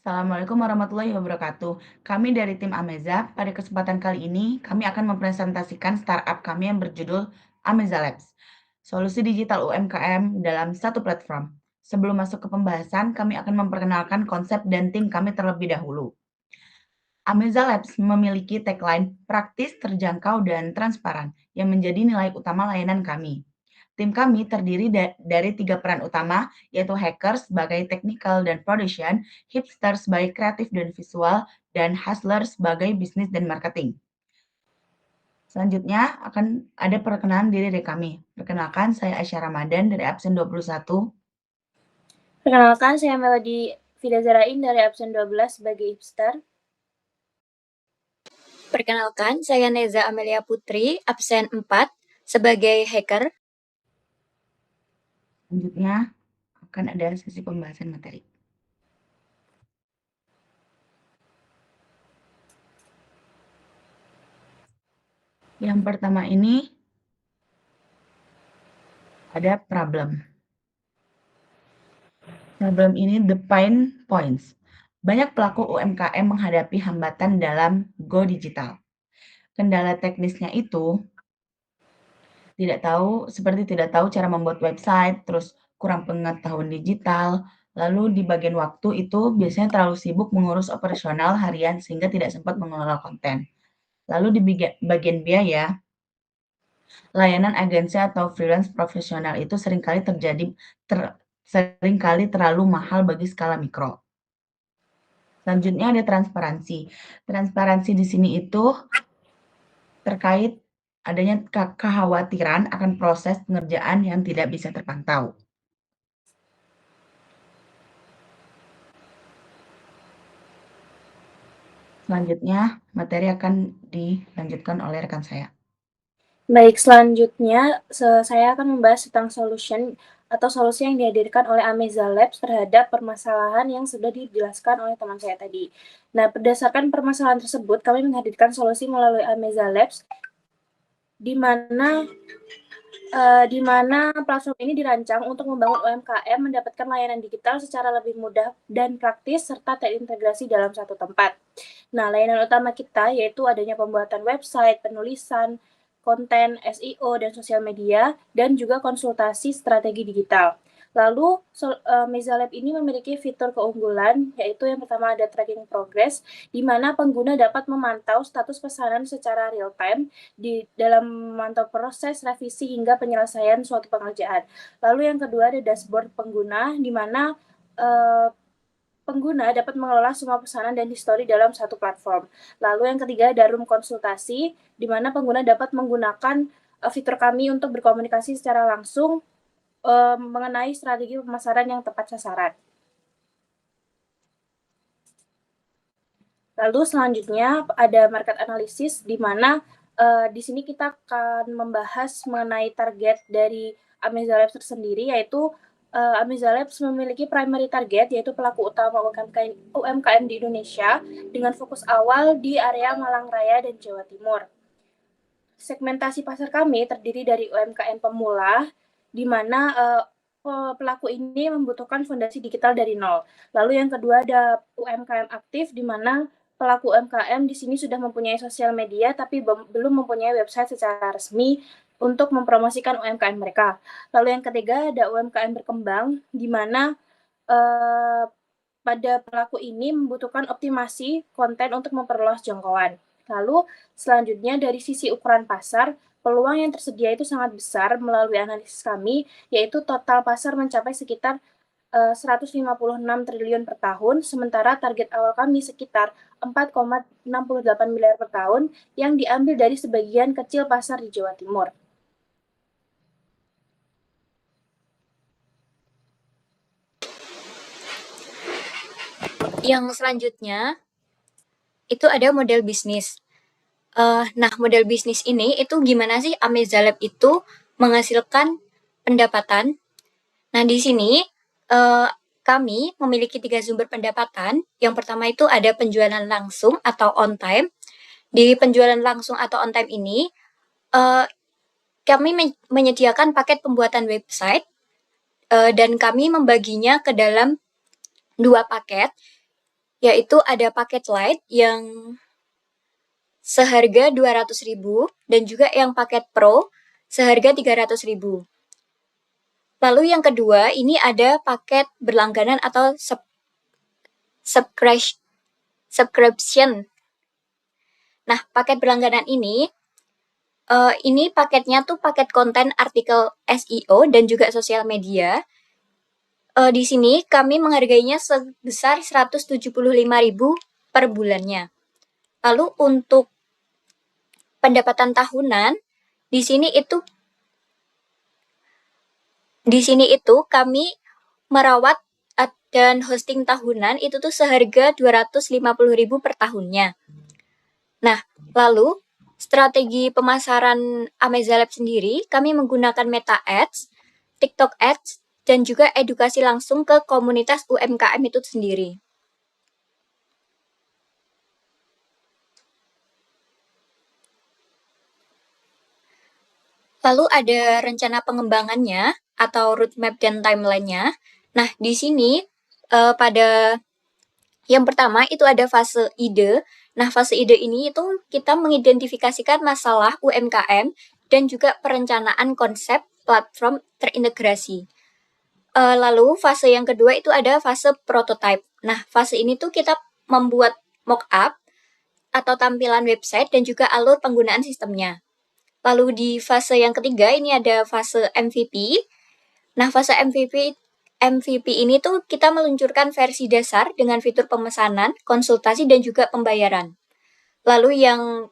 Assalamualaikum warahmatullahi wabarakatuh. Kami dari tim Ameza, pada kesempatan kali ini kami akan mempresentasikan startup kami yang berjudul Ameza Labs, solusi digital UMKM dalam satu platform. Sebelum masuk ke pembahasan, kami akan memperkenalkan konsep dan tim kami terlebih dahulu. Ameza Labs memiliki tagline praktis, terjangkau, dan transparan yang menjadi nilai utama layanan kami. Tim kami terdiri dari 3 peran utama, yaitu hacker sebagai technical dan production, hipster sebagai kreatif dan visual, dan hustler sebagai bisnis dan marketing. Selanjutnya akan ada perkenalan diri dari kami. Perkenalkan, saya Aisyah Ramadan dari absen 21. Perkenalkan, saya Melody Fida Zarain dari absen 12 sebagai hipster. Perkenalkan, saya Neza Amelia Putri, absen 4, sebagai hacker. Selanjutnya akan ada sesi pembahasan materi. Yang pertama ini ada problem. Problem ini the pain points. Banyak pelaku UMKM menghadapi hambatan dalam go digital. Kendala teknisnya itu seperti tidak tahu cara membuat website, terus kurang pengetahuan digital, lalu di bagian waktu itu biasanya terlalu sibuk mengurus operasional harian sehingga tidak sempat mengelola konten. Lalu di bagian biaya, layanan agensi atau freelance profesional itu seringkali terlalu mahal bagi skala mikro. Selanjutnya ada transparansi. Transparansi di sini itu terkait adanya kekhawatiran akan proses pengerjaan yang tidak bisa terpantau. Selanjutnya, materi akan dilanjutkan oleh rekan saya. Baik, selanjutnya saya akan membahas tentang solusi yang dihadirkan oleh Ameza Labs terhadap permasalahan yang sudah dijelaskan oleh teman saya tadi. Nah, berdasarkan permasalahan tersebut, kami menghadirkan solusi melalui Ameza Labs, di mana platform ini dirancang untuk membangun UMKM mendapatkan layanan digital secara lebih mudah dan praktis serta terintegrasi dalam satu tempat. Nah, layanan utama kita yaitu adanya pembuatan website, penulisan, konten, SEO, dan sosial media, dan juga konsultasi strategi digital. Lalu, Meza Lab ini memiliki fitur keunggulan, yaitu yang pertama ada tracking progress, di mana pengguna dapat memantau status pesanan secara real-time di dalam memantau proses revisi hingga penyelesaian suatu pekerjaan. Lalu yang kedua ada dashboard pengguna, di mana pengguna dapat mengelola semua pesanan dan history dalam satu platform. Lalu yang ketiga ada room konsultasi, di mana pengguna dapat menggunakan fitur kami untuk berkomunikasi secara langsung mengenai strategi pemasaran yang tepat sasaran. Lalu selanjutnya ada market analysis, di mana di sini kita akan membahas mengenai target dari Ameza Labs tersendiri, yaitu Ameza Labs memiliki primary target, yaitu pelaku utama UMKM di Indonesia, dengan fokus awal di area Malang Raya dan Jawa Timur. Segmentasi pasar kami terdiri dari UMKM pemula, di mana pelaku ini membutuhkan fondasi digital dari nol. Lalu yang kedua ada UMKM aktif, di mana pelaku UMKM di sini sudah mempunyai sosial media tapi belum mempunyai website secara resmi untuk mempromosikan UMKM mereka. Lalu yang ketiga ada UMKM berkembang, di mana pada pelaku ini membutuhkan optimasi konten untuk memperluas jangkauan. Lalu selanjutnya dari sisi ukuran pasar, peluang yang tersedia itu sangat besar melalui analisis kami, yaitu total pasar mencapai sekitar 156 triliun per tahun, sementara target awal kami sekitar 4,68 miliar per tahun yang diambil dari sebagian kecil pasar di Jawa Timur. Yang selanjutnya, itu ada model bisnis. Nah, model bisnis ini itu gimana sih Ameza Lab itu menghasilkan pendapatan? Nah, di sini kami memiliki 3 sumber pendapatan. Yang pertama itu ada penjualan langsung atau on time. Di penjualan langsung atau on time ini, kami menyediakan paket pembuatan website dan kami membaginya ke dalam 2 paket. yaitu ada paket Lite yang seharga 200.000 dan juga yang paket Pro seharga 300.000. Lalu yang kedua, ini ada paket berlangganan atau subscription. Nah, paket berlangganan ini paketnya tuh paket konten artikel SEO dan juga sosial media. Di sini kami menghargainya sebesar 175.000 per bulannya. Lalu untuk pendapatan tahunan, di sini itu kami merawat dan hosting tahunan itu tuh seharga 250.000 per tahunnya. Nah, lalu strategi pemasaran Amazalab sendiri, kami menggunakan Meta Ads, TikTok Ads, dan juga edukasi langsung ke komunitas UMKM itu sendiri. Lalu ada rencana pengembangannya atau roadmap dan timeline-nya. Nah, di sini pada yang pertama itu ada fase ide. Nah, fase ide ini itu kita mengidentifikasikan masalah UMKM dan juga perencanaan konsep platform terintegrasi. Lalu fase yang kedua itu ada fase prototype. Nah, fase ini tuh kita membuat mock-up atau tampilan website dan juga alur penggunaan sistemnya. Lalu di fase yang ketiga ini ada fase MVP. Nah, fase MVP ini tuh kita meluncurkan versi dasar dengan fitur pemesanan, konsultasi, dan juga pembayaran. Lalu yang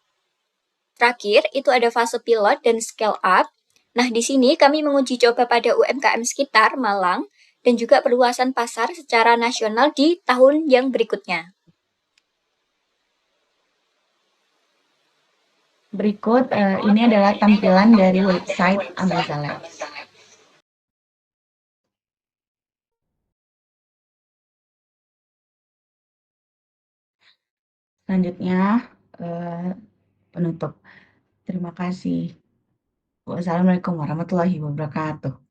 terakhir itu ada fase pilot dan scale up. Nah, di sini kami menguji coba pada UMKM sekitar Malang dan juga perluasan pasar secara nasional di tahun yang berikutnya. Berikut ini adalah tampilan dari website Amazalab. Selanjutnya penutup. Terima kasih. Wassalamualaikum warahmatullahi wabarakatuh.